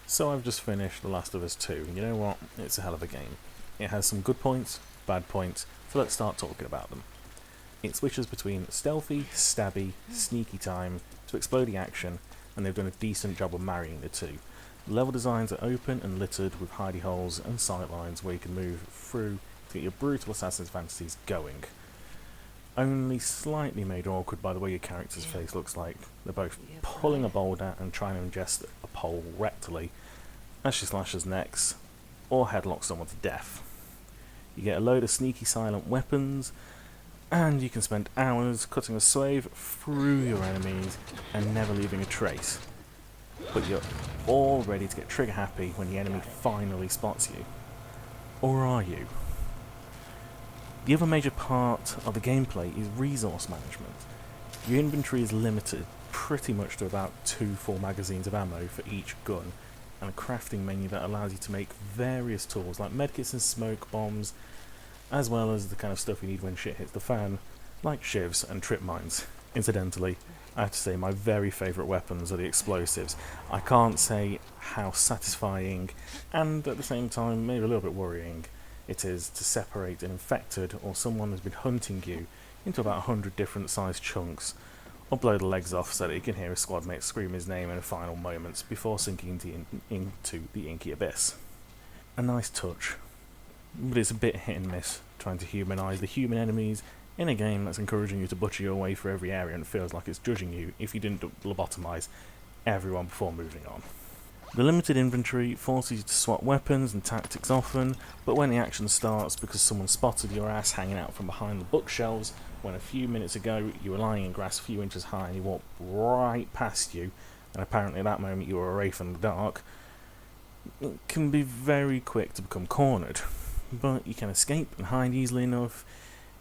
So I've just finished The Last of Us 2, and you know what? It's a hell of a game. It has some good points, bad points, so let's start talking about them. It switches between stealthy, stabby, sneaky time to explodey action, and they've done a decent job of marrying the two. The level designs are open and littered with hidey holes and sightlines where you can move through to get your brutal assassin's fantasies going. Only slightly made awkward by the way your character's face looks like. They're both pulling a boulder and trying to ingest a pole rectally as she slashes necks or headlocks someone to death. You get a load of sneaky silent weapons, and you can spend hours cutting a swathe through your enemies and never leaving a trace. But you're all ready to get trigger happy when the enemy finally spots you. Or are you? The other major part of the gameplay is resource management. Your inventory is limited pretty much to about 2 full magazines of ammo for each gun, and a crafting menu that allows you to make various tools like medkits and smoke bombs, as well as the kind of stuff you need when shit hits the fan, like shivs and trip mines. Incidentally, I have to say my very favourite weapons are the explosives. I can't say how satisfying, and at the same time maybe a little bit worrying, it is to separate an infected or someone who's been hunting you into about 100 different sized chunks, or blow the legs off so that you can hear a squad mate scream his name in the final moments before sinking into the inky abyss. A nice touch, but it's a bit hit and miss trying to humanise the human enemies in a game that's encouraging you to butcher your way through every area and feels like it's judging you if you didn't lobotomise everyone before moving on. The limited inventory forces you to swap weapons and tactics often, but when the action starts because someone spotted your ass hanging out from behind the bookshelves when a few minutes ago you were lying in grass a few inches high and he walked right past you, and apparently at that moment you were a wraith in the dark, it can be very quick to become cornered. But you can escape and hide easily enough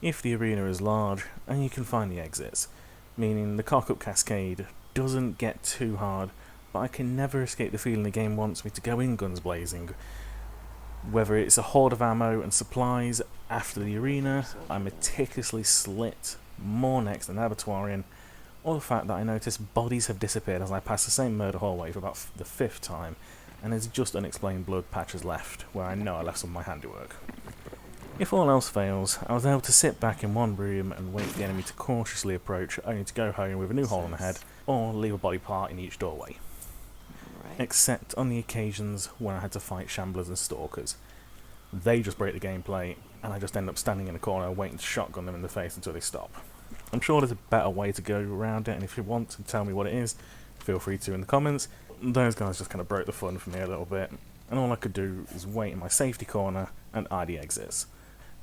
if the arena is large and you can find the exits, meaning the cock-up cascade doesn't get too hard, but I can never escape the feeling the game wants me to go in guns blazing. Whether it's a horde of ammo and supplies after the arena, I meticulously slit more necks than abattoir in, or the fact that I notice bodies have disappeared as I pass the same murder hallway for about the 5th time, and there's just unexplained blood patches left where I know I left some of my handiwork. If all else fails, I was able to sit back in one room and wait for the enemy to cautiously approach, only to go home with a new hole in the head, or leave a body part in each doorway. Except on the occasions when I had to fight shamblers and stalkers. They just break the gameplay, and I just end up standing in a corner waiting to shotgun them in the face until they stop. I'm sure there's a better way to go around it, and if you want to tell me what it is, feel free to in the comments. Those guys just kind of broke the fun for me a little bit, and all I could do is wait in my safety corner and eye the exits.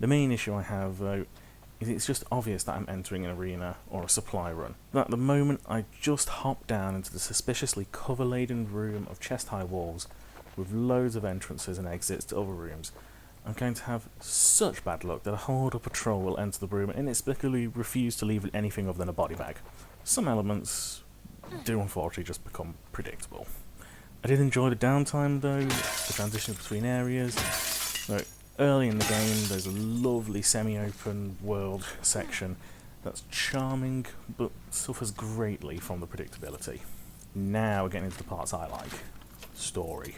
The main issue I have, though, is it's just obvious that I'm entering an arena or a supply run. At the moment I just hop down into the suspiciously cover-laden room of chest-high walls with loads of entrances and exits to other rooms, I'm going to have such bad luck that a horde or patrol will enter the room and inexplicably refuse to leave anything other than a body bag. Some elements do unfortunately just become predictable. I did enjoy the downtime though, the transitions between areas. Look, early in the game there's a lovely semi-open world section that's charming but suffers greatly from the predictability. Now we're getting into the parts I like. Story.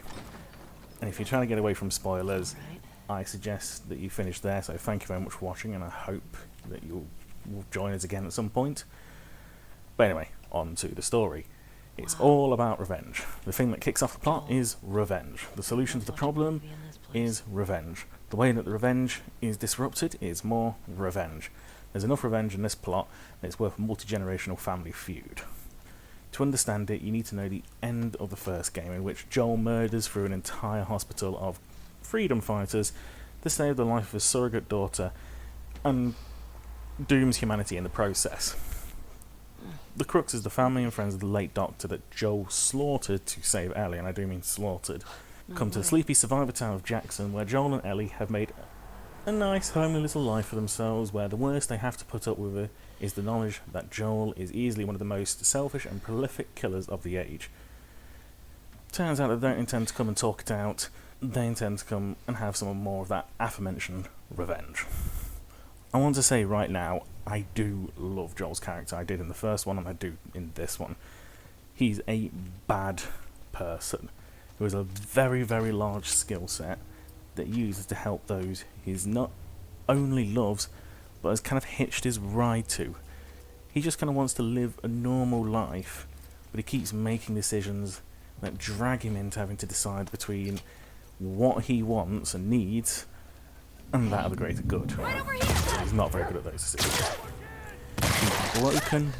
And if you're trying to get away from spoilers, I suggest that you finish there, so thank you very much for watching and I hope that you'll join us again at some point. But anyway, on to the story. It's all about revenge. The thing that kicks off the plot is revenge. The solution to the problem is revenge. The way that the revenge is disrupted is more revenge. There's enough revenge in this plot that it's worth a multi-generational family feud. To understand it, you need to know the end of the first game, in which Joel murders through an entire hospital of freedom fighters to save the life of his surrogate daughter and dooms humanity in the process. The crux is the family and friends of the late doctor that Joel slaughtered to save Ellie, and I do mean slaughtered, come to the sleepy survivor town of Jackson, where Joel and Ellie have made a nice homely little life for themselves, where the worst they have to put up with is the knowledge that Joel is easily one of the most selfish and prolific killers of the age. Turns out they don't intend to come and talk it out, they intend to come and have some more of that aforementioned revenge. I want to say right now, I do love Joel's character. I did in the first one and I do in this one. He's a bad person. who has a very, very large skill set that he uses to help those he's not only loves, but has kind of hitched his ride to. He just kind of wants to live a normal life, but he keeps making decisions that drag him into having to decide between what he wants and needs and that of the greater good. He's not very good at those decisions. He's broken,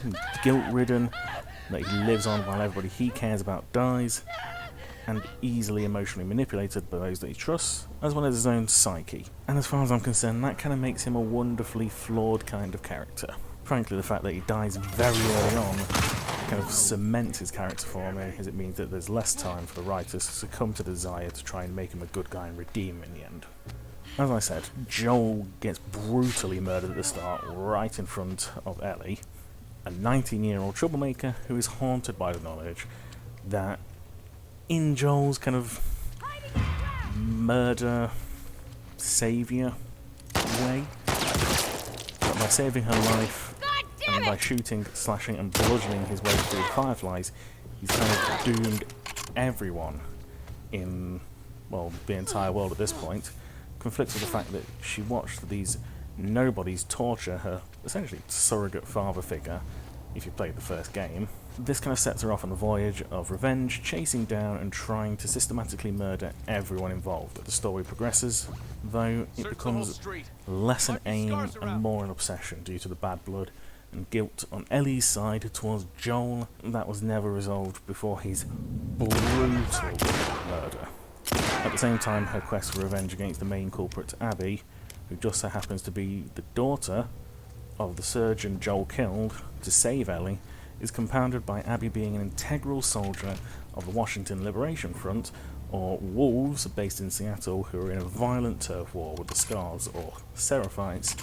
guilt-ridden, that he lives on while everybody he cares about dies, and easily emotionally manipulated by those that he trusts, as well as his own psyche. And as far as I'm concerned, that kind of makes him a wonderfully flawed kind of character. Frankly, the fact that he dies very early on kind of cements his character for me, as it means that there's less time for the writers to succumb to the desire to try and make him a good guy and redeem him in the end. As I said, Joel gets brutally murdered at the start, right in front of Ellie, a 19-year-old troublemaker who is haunted by the knowledge that in Joel's kind of murder saviour way, but by saving her life and by shooting, slashing and bludgeoning his way through the Fireflies, he's kind of doomed everyone in, well, the entire world at this point, conflicts with the fact that she watched these nobodies torture her essentially surrogate father figure, if you played the first game. This kind of sets her off on the voyage of revenge, chasing down and trying to systematically murder everyone involved. As the story progresses, though, it becomes less an aim and more an obsession due to the bad blood and guilt on Ellie's side towards Joel that was never resolved before his brutal murder. At the same time, her quest for revenge against the main culprit, Abby, who just so happens to be the daughter of the surgeon Joel killed to save Ellie, is compounded by Abby being an integral soldier of the Washington Liberation Front, or Wolves, based in Seattle, who are in a violent turf war with the Scars, or Seraphites,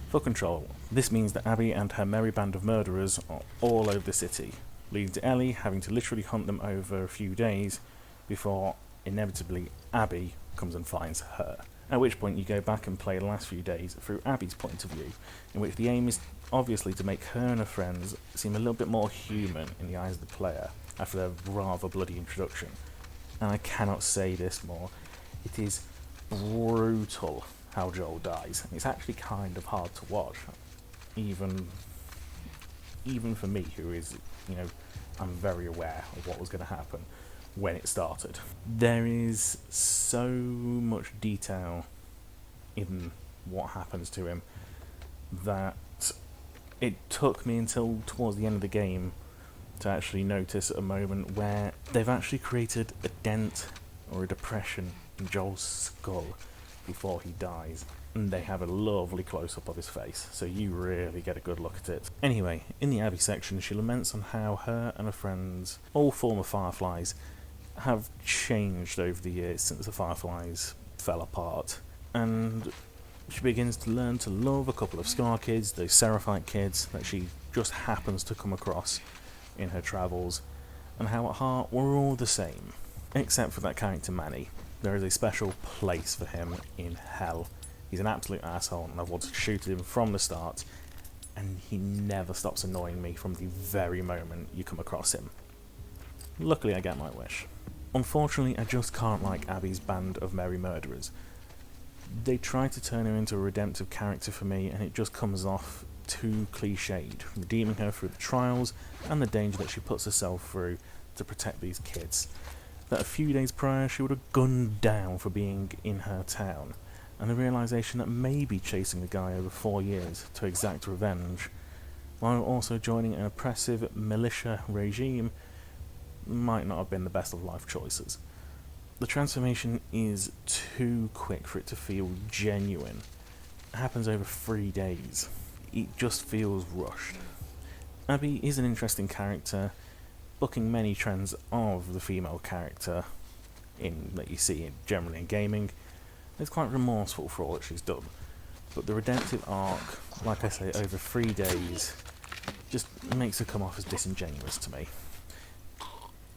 for control. This means that Abby and her merry band of murderers are all over the city, leading to Ellie having to literally hunt them over a few days before, inevitably, Abby comes and finds her. At which point you go back and play the last few days through Abby's point of view, in which the aim is obviously to make her and her friends seem a little bit more human in the eyes of the player after their rather bloody introduction. And I cannot say this more, it is brutal how Joel dies. It's actually kind of hard to watch, even for me, who is, I'm very aware of what was going to happen when it started. There is so much detail in what happens to him that it took me until towards the end of the game to actually notice a moment where they've actually created a dent or a depression in Joel's skull before he dies, and they have a lovely close-up of his face, so you really get a good look at it. Anyway, in the Abby section, she laments on how her and her friends, all former Fireflies, have changed over the years since the Fireflies fell apart, and she begins to learn to love a couple of Scar kids, those Seraphite kids that she just happens to come across in her travels, and how at heart we're all the same, except for that character Manny. There is a special place for him in hell. He's an absolute asshole, and I've wanted to shoot him from the start, and he never stops annoying me from the very moment you come across him. Luckily I get my wish. Unfortunately, I just can't like Abby's band of merry murderers. They try to turn her into a redemptive character for me, and it just comes off too cliched, redeeming her through the trials and the danger that she puts herself through to protect these kids. That a few days prior she would have gunned down for being in her town, and the realisation that maybe chasing a guy over 4 years to exact revenge, while also joining an oppressive militia regime, might not have been the best of life choices. The transformation is too quick for it to feel genuine. It happens over 3 days. It just feels rushed. Abby is an interesting character, bucking many trends of the female character that you see generally in gaming. It's quite remorseful for all that she's done, but the redemptive arc, like I say, over 3 days, just makes her come off as disingenuous to me.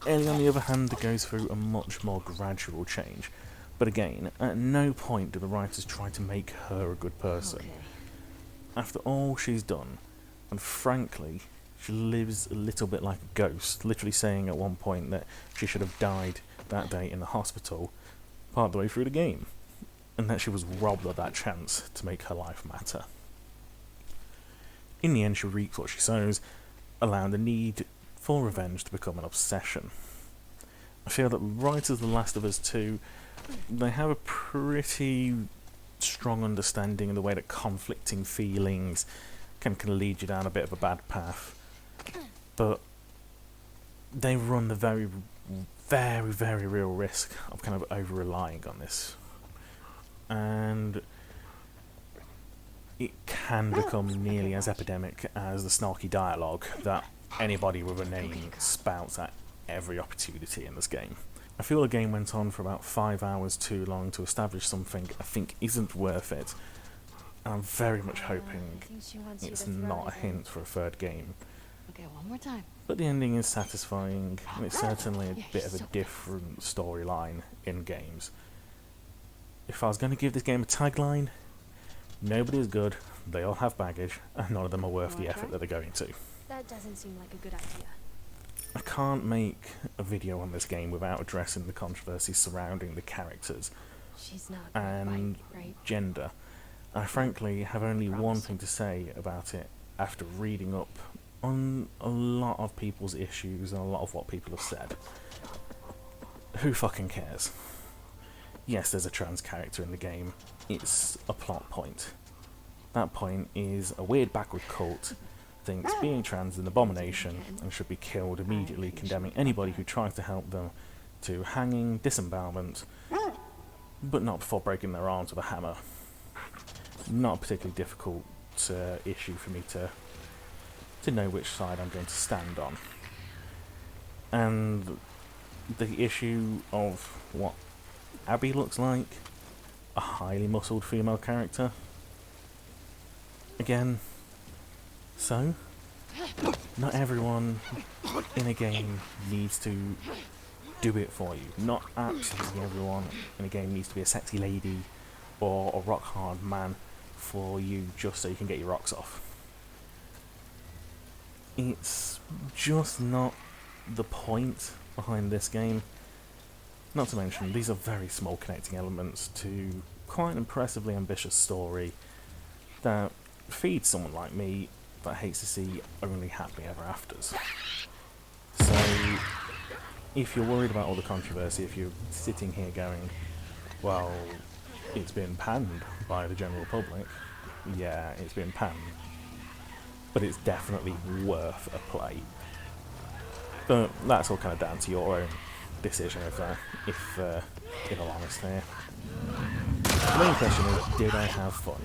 Ellie, on the other hand, goes through a much more gradual change, but again, at no point do the writers try to make her a good person. Okay. After all she's done, and frankly, she lives a little bit like a ghost, literally saying at one point that she should have died that day in the hospital part of the way through the game, and that she was robbed of that chance to make her life matter. In the end, she reaps what she sows, allowing the need for revenge to become an obsession. I feel that the writers of The Last of Us 2, they have a pretty strong understanding of the way that conflicting feelings can lead you down a bit of a bad path, but they run the very, very, very real risk of kind of over-relying on this, and it can become nearly as epidemic as the snarky dialogue that anybody with a name spouts at every opportunity in this game. I feel the game went on for about 5 hours too long to establish something I think isn't worth it, and I'm very much hoping it's not a hint for a third game. Okay, one more time. But the ending is satisfying, and it's certainly a bit of a different storyline in games. If I was going to give this game a tagline, nobody is good, they all have baggage, and none of them are worth the effort that they're going to. That doesn't seem like a good idea. I can't make a video on this game without addressing the controversy surrounding the characters She's not and right? gender. I frankly have only one thing to say about it after reading up on a lot of people's issues and a lot of what people have said. Who fucking cares? Yes, there's a trans character in the game. It's a plot point. That point is a weird backward cult thinks being trans is an abomination and should be killed immediately, condemning anybody who tries to help them to hanging, disembowelment, but not before breaking their arms with a hammer. Not a particularly difficult issue for me to know which side I'm going to stand on. And the issue of what Abby looks like, a highly muscled female character, again, so, not everyone in a game needs to do it for you. Not absolutely everyone in a game needs to be a sexy lady or a rock hard man for you just so you can get your rocks off. It's just not the point behind this game. Not to mention, these are very small connecting elements to quite an impressively ambitious story that feeds someone like me that hates to see only happily ever afters. So, if you're worried about all the controversy, if you're sitting here going, well, it's been panned by the general public, yeah, it's been panned, but it's definitely worth a play. But that's all kind of down to your own decision of that, if I'm honest here. The main question is, did I have fun?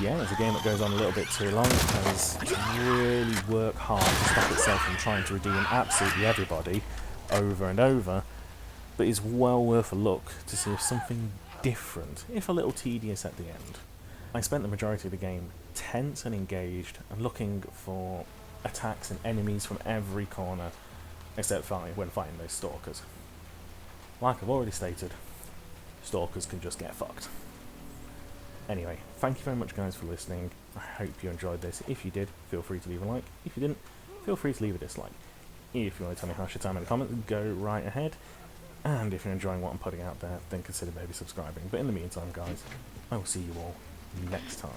Yeah, it's a game that goes on a little bit too long, has to really work hard to stop itself from trying to redeem absolutely everybody over and over, but it's well worth a look to see if something different, if a little tedious at the end. I spent the majority of the game tense and engaged and looking for attacks and enemies from every corner, except when fighting those stalkers. Like I've already stated, stalkers can just get fucked. Anyway, thank you very much guys for listening. I hope you enjoyed this. If you did, feel free to leave a like. If you didn't, feel free to leave a dislike. If you want to tell me how your time in the comments, go right ahead. And if you're enjoying what I'm putting out there, then consider maybe subscribing. But in the meantime guys, I will see you all next time.